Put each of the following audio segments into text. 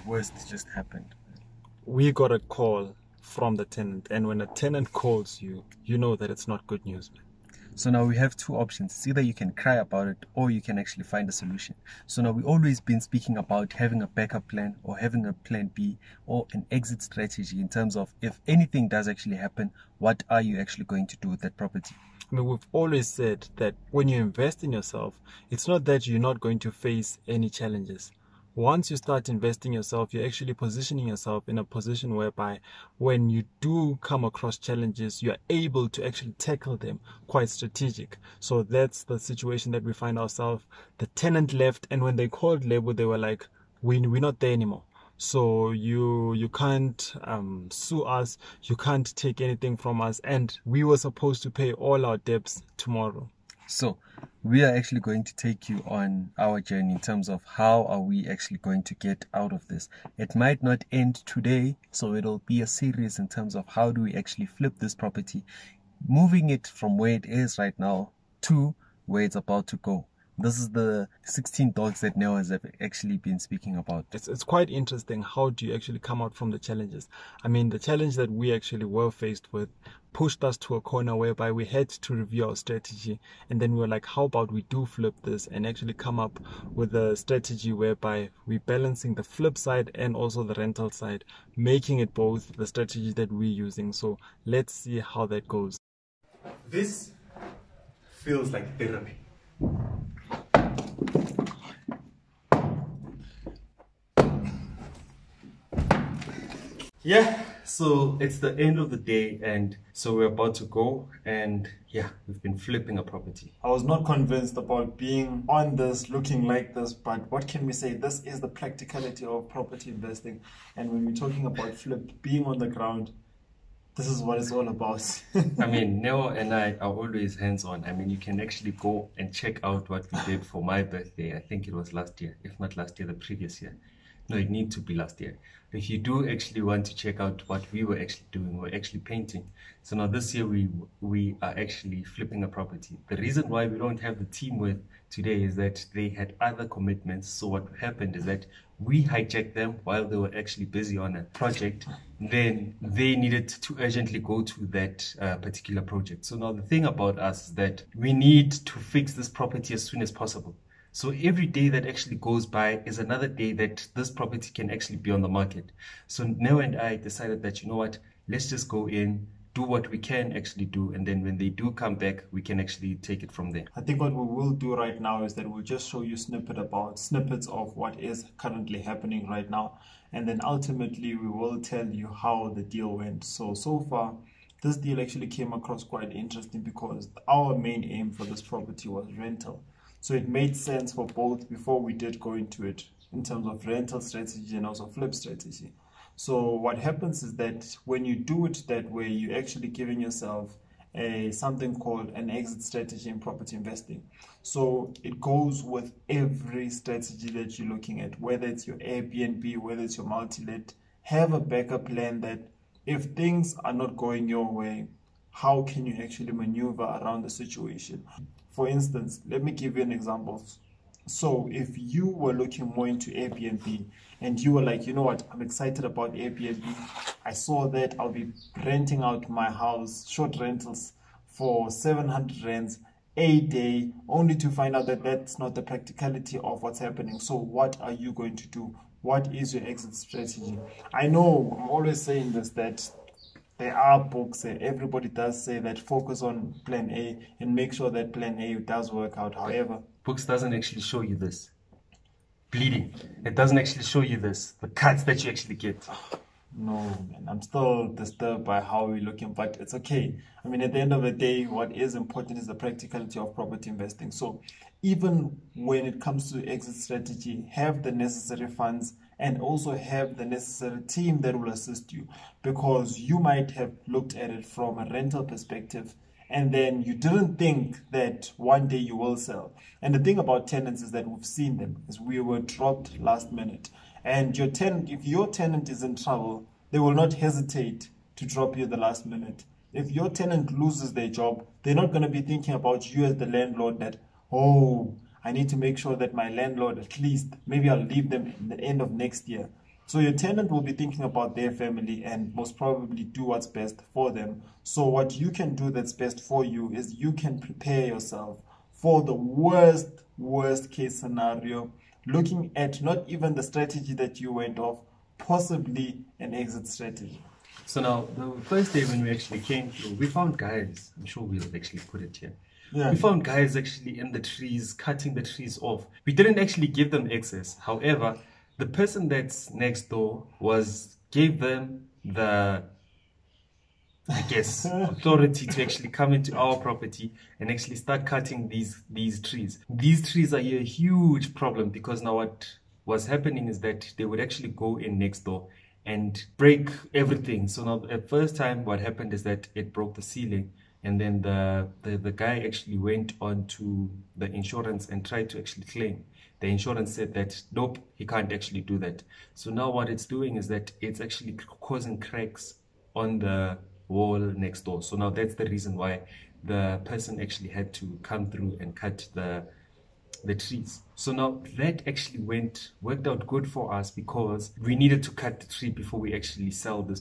worst just happened? We got a call from the tenant, and when a tenant calls you, you know that it's not good news, man. So now we have two options. It's either you can cry about it or you can actually find a solution. So now we've always been speaking about having a backup plan or having a plan B or an exit strategy in terms of if anything does actually happen, what are you actually going to do with that property? I mean, we've always said that when you invest in yourself, it's not that you're not going to face any challenges. Once you start investing yourself, you're actually positioning yourself in a position whereby when you do come across challenges, you're able to actually tackle them quite strategic. So that's the situation that we find ourselves. The tenant left, and when they called labor, they were like, we're not there anymore. So you can't sue us, you can't take anything from us, and we were supposed to pay all our debts tomorrow. So we are actually going to take you on our journey in terms of how are we actually going to get out of this. It might not end today, so it'll be a series in terms of how do we actually flip this property, moving it from where it is right now to where it's about to go. This is the 16 dogs that Neo has actually been speaking about. It's quite interesting. How do you actually come out from the challenges? I mean, the challenge that we actually were faced with pushed us to a corner whereby we had to review our strategy, and then we were like, how about we do flip this and actually come up with a strategy whereby we're balancing the flip side and also the rental side, making it both the strategy that we're using. So let's see how that goes. This feels like therapy. Yeah, so it's the end of the day, and so we're about to go, and yeah, we've been flipping a property. I was not convinced about being on this, looking like this, but what can we say? This is the practicality of property investing. And when we're talking about flip, being on the ground, this is what it's all about. I mean, Neo and I are always hands-on. I mean, you can actually go and check out what we did for my birthday. I think it was last year, if not last year, the previous year. No, it needs to be last year. If you do actually want to check out what we were actually doing, we're actually painting. So now this year we are actually flipping a property. The reason why we don't have the team with today is that they had other commitments. So what happened is that we hijacked them while they were actually busy on a project. Then they needed to urgently go to that particular project. So now the thing about us is that we need to fix this property as soon as possible. So every day that actually goes by is another day that this property can actually be on the market. So Neo and I decided that, you know what, let's just go in, do what we can actually do, and then when they do come back, we can actually take it from there. I think what we will do right now is that we'll just show you snippets of what is currently happening right now, and then ultimately we will tell you how the deal went. So far, this deal actually came across quite interesting because our main aim for this property was rental. So it made sense for both before we did go into it in terms of rental strategy and also flip strategy. So what happens is that when you do it that way, you're actually giving yourself something called an exit strategy in property investing. So it goes with every strategy that you're looking at, whether it's your Airbnb, whether it's your multi-let. Have a backup plan that if things are not going your way, how can you actually maneuver around the situation? For instance, let me give you an example. So if you were looking more into Airbnb and you were like, you know what, I'm excited about Airbnb. I saw that I'll be renting out my house, short rentals for 700 rands a day, only to find out that that's not the practicality of what's happening. So what are you going to do? What is your exit strategy? I know I'm always saying this, that there are books, everybody does say that focus on plan A and make sure that plan A does work out. However, books doesn't actually show you this bleeding. It doesn't actually show you this, the cuts that you actually get. No, man, I'm still disturbed by how we're looking, but it's okay. I mean, at the end of the day, what is important is the practicality of property investing. So even when it comes to exit strategy, have the necessary funds and also have the necessary team that will assist you, because you might have looked at it from a rental perspective and then you didn't think that one day you will sell. And the thing about tenants is that we've seen them, is we were dropped last minute. And your tenant, if your tenant is in trouble, they will not hesitate to drop you the last minute. If your tenant loses their job, they're not going to be thinking about you as the landlord that, oh, I need to make sure that my landlord, at least, maybe I'll leave them at the end of next year. So your tenant will be thinking about their family and most probably do what's best for them. So what you can do that's best for you is you can prepare yourself for the worst case scenario, looking at not even the strategy that you went off, possibly an exit strategy. So now, the first day when we actually came through, we found guys. I'm sure we'll actually put it here. Yeah. We found guys actually in the trees, cutting the trees off. We didn't actually give them access. However, the person that's next door gave them the, I guess, authority to actually come into our property and actually start cutting these trees. These trees are a huge problem because now what was happening is that they would actually go in next door and break everything. So now at first time what happened is that it broke the ceiling, and then the guy actually went on to the insurance and tried to actually claim. The insurance said that nope, he can't actually do that. So now what it's doing is that it's actually causing cracks on the wall next door. So now that's the reason why the person actually had to come through and cut the trees. So now that actually worked out good for us because we needed to cut the tree before we actually sell this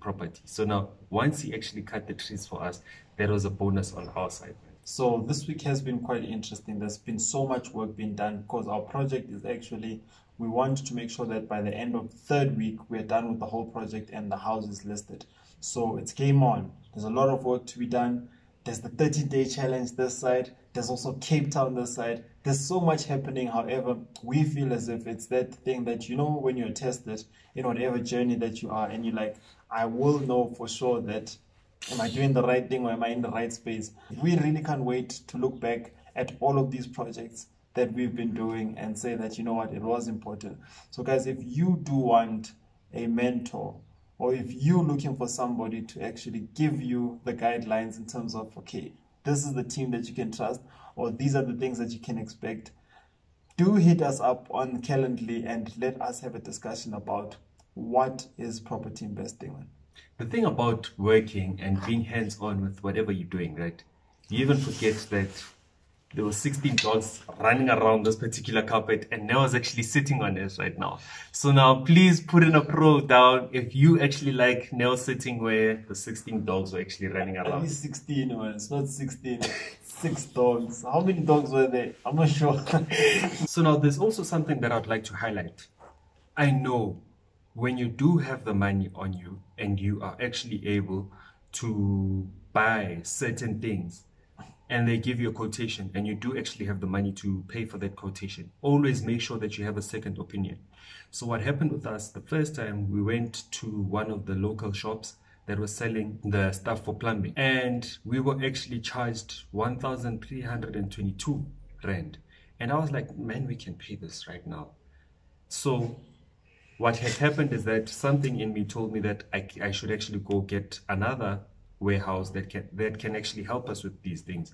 property. So now once he actually cut the trees for us, that was a bonus on our side. So this week has been quite interesting. There's been so much work being done because our project is actually, we want to make sure that by the end of the third week, we're done with the whole project and the house is listed. So it's game on. There's a lot of work to be done. There's the 30-day challenge this side. There's also Cape Town this side. There's so much happening. However, we feel as if it's that thing that, you know, when you're tested in whatever journey that you are and you're like, I will know for sure that am I doing the right thing or am I in the right space? We really can't wait to look back at all of these projects that we've been doing and say that, you know what, it was important. So guys, if you do want a mentor, or if you're looking for somebody to actually give you the guidelines in terms of, okay, this is the team that you can trust, or these are the things that you can expect, do hit us up on Calendly and let us have a discussion about what is property investing. The thing about working and being hands-on with whatever you're doing, right? You even forget that there were 16 dogs running around this particular carpet and Neo's actually sitting on it right now. So now please put in a pro down if you actually like Neo sitting where the 16 dogs were actually running around. At least 16, man. It's not 16. 6 dogs. How many dogs were there? I'm not sure. So now there's also something that I'd like to highlight. I know when you do have the money on you and you are actually able to buy certain things, and they give you a quotation and you do actually have the money to pay for that quotation, always make sure that you have a second opinion. So what happened with us the first time, we went to one of the local shops that was selling the stuff for plumbing, and we were actually charged 1,322 rand. And I was like, man, we can pay this right now. So what had happened is that something in me told me that I should actually go get another warehouse that can actually help us with these things,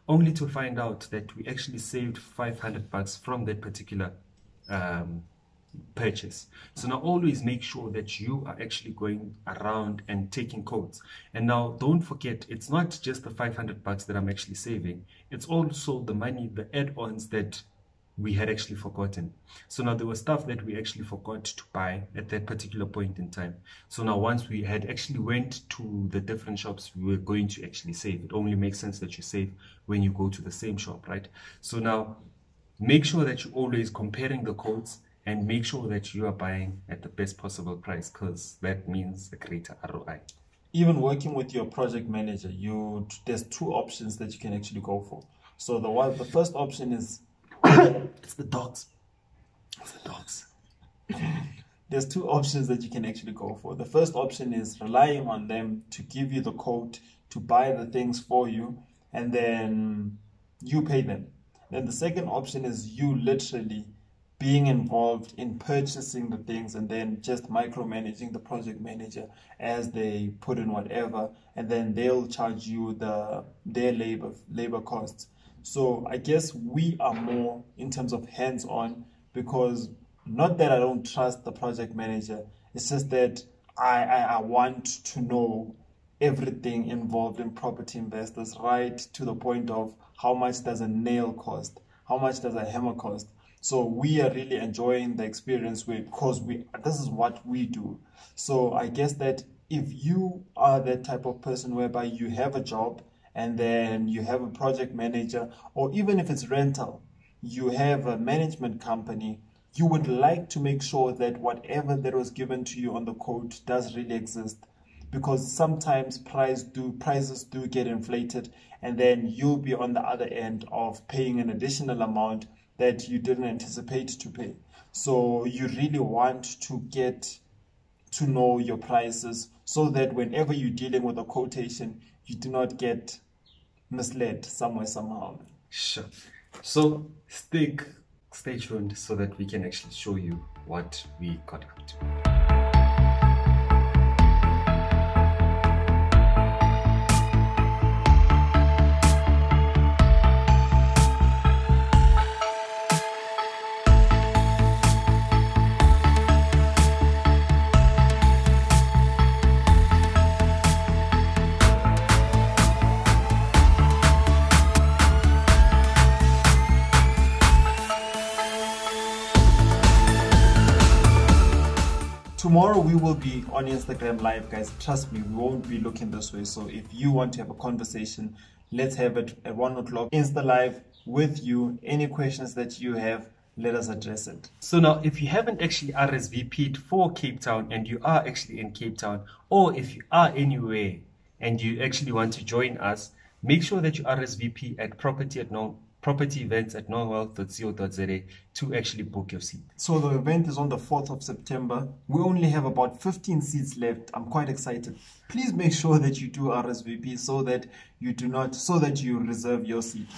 only to find out that we actually saved 500 bucks from that particular purchase. So now always make sure that you are actually going around and taking quotes. And now don't forget, it's not just the 500 bucks that I'm actually saving, it's also the money, the add-ons that we had actually forgotten. So now there was stuff that we actually forgot to buy at that particular point in time. So now once we had actually went to the different shops, we were going to actually save. It only makes sense that you save when you go to the same shop, right? So now make sure that you're always comparing the codes and make sure that you are buying at the best possible price, because that means a greater ROI. Even working with your project manager, there's 2 options that you can actually go for. So the first option is it's the dogs. It's the dogs. There's 2 options that you can actually go for. The first option is relying on them to give you the code to buy the things for you, and then you pay them. Then the second option is you literally being involved in purchasing the things and then just micromanaging the project manager as they put in whatever, and then they'll charge you their labor costs. So I guess we are more in terms of hands-on, because not that I don't trust the project manager, it's just that I want to know everything involved in property investors, right to the point of how much does a nail cost, how much does a hammer cost, So we are really enjoying the experience because this is what we do. So I guess that if you are that type of person whereby you have a job and then you have a project manager, or even if it's rental, you have a management company, you would like to make sure that whatever that was given to you on the quote does really exist, because sometimes prices do get inflated, and then you'll be on the other end of paying an additional amount that you didn't anticipate to pay. So you really want to get to know your prices so that whenever you're dealing with a quotation, you do not get misled somewhere, somehow. Sure. So stay tuned so that we can actually show you what we got up to. Tomorrow we will be on Instagram Live, guys. Trust me, we won't be looking this way. So if you want to have a conversation, let's have it at 1 o'clock. Insta Live with you. Any questions that you have, let us address it. So now, if you haven't actually RSVP'd for Cape Town and you are actually in Cape Town, or if you are anywhere and you actually want to join us, make sure that you RSVP at property events at norwealth.co.za to actually book your seat. So the event is on the 4th of September. We only have about 15 seats left. I'm quite excited. Please make sure that you do RSVP so that you reserve your seat.